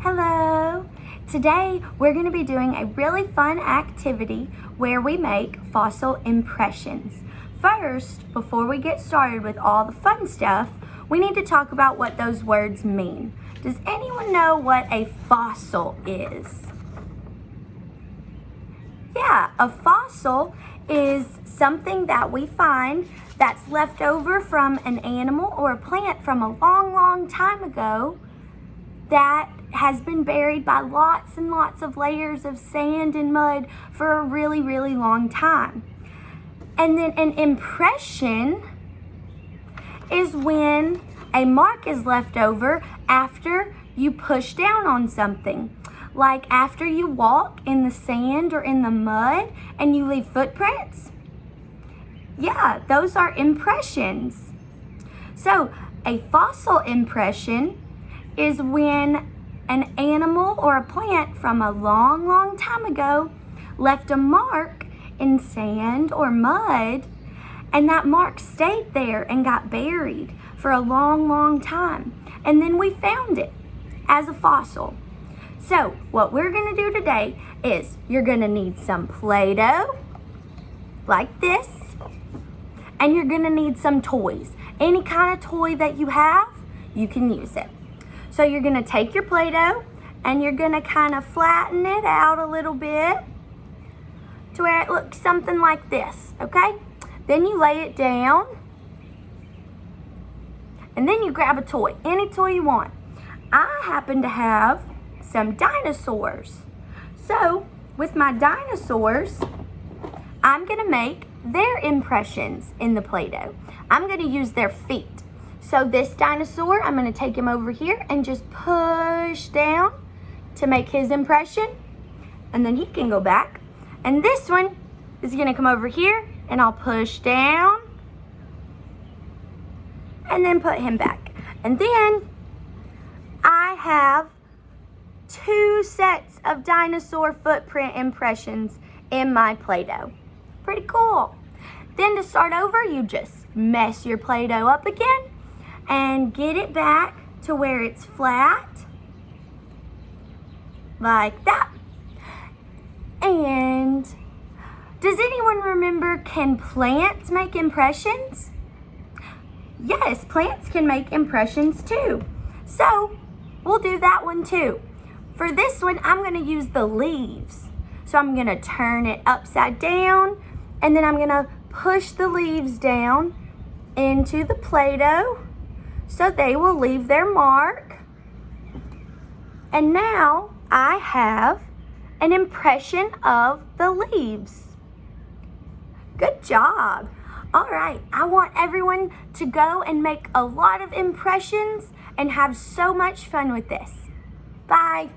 Hello! Today we're going to be doing a really fun activity where we make fossil impressions. First, before we get started with all the fun stuff, we need to talk about what those words mean. Does anyone know what a fossil is? Yeah, a fossil is something that we find that's left over from an animal or a plant from a long time ago that has been buried by lots and lots of layers of sand and mud for a really long time. And then an impression is when a mark is left over after you push down on something. Like after you walk in the sand or in the mud and you leave footprints. Yeah, those are impressions. So a fossil impression is when an animal or a plant from a long time ago left a mark in sand or mud, and that mark stayed there and got buried for a long time. And then we found it as a fossil. So what we're gonna do today is you're gonna need some Play-Doh, like this, and you're gonna need some toys. Any kind of toy that you have, you can use it. So you're gonna take your Play-Doh and you're gonna kind of flatten it out a little bit to where it looks something like this, okay? Then you lay it down and then you grab a toy, any toy you want. I happen to have some dinosaurs. So with my dinosaurs, I'm gonna make their impressions in the Play-Doh. I'm gonna use their feet. So this dinosaur, I'm gonna take him over here and just push down to make his impression. And then he can go back. And this one is gonna come over here and I'll push down and then put him back. And then I have 2 sets of dinosaur footprint impressions in my Play-Doh. Pretty cool. Then to start over, you just mess your Play-Doh up again and get it back to where it's flat, like that. And does anyone remember, can plants make impressions? Yes, plants can make impressions too. So we'll do that one too. For this one, I'm gonna use the leaves. So I'm gonna turn it upside down and then I'm gonna push the leaves down into the Play-Doh so they will leave their mark. And now I have an impression of the leaves. Good job. All right, I want everyone to go and make a lot of impressions and have so much fun with this. Bye.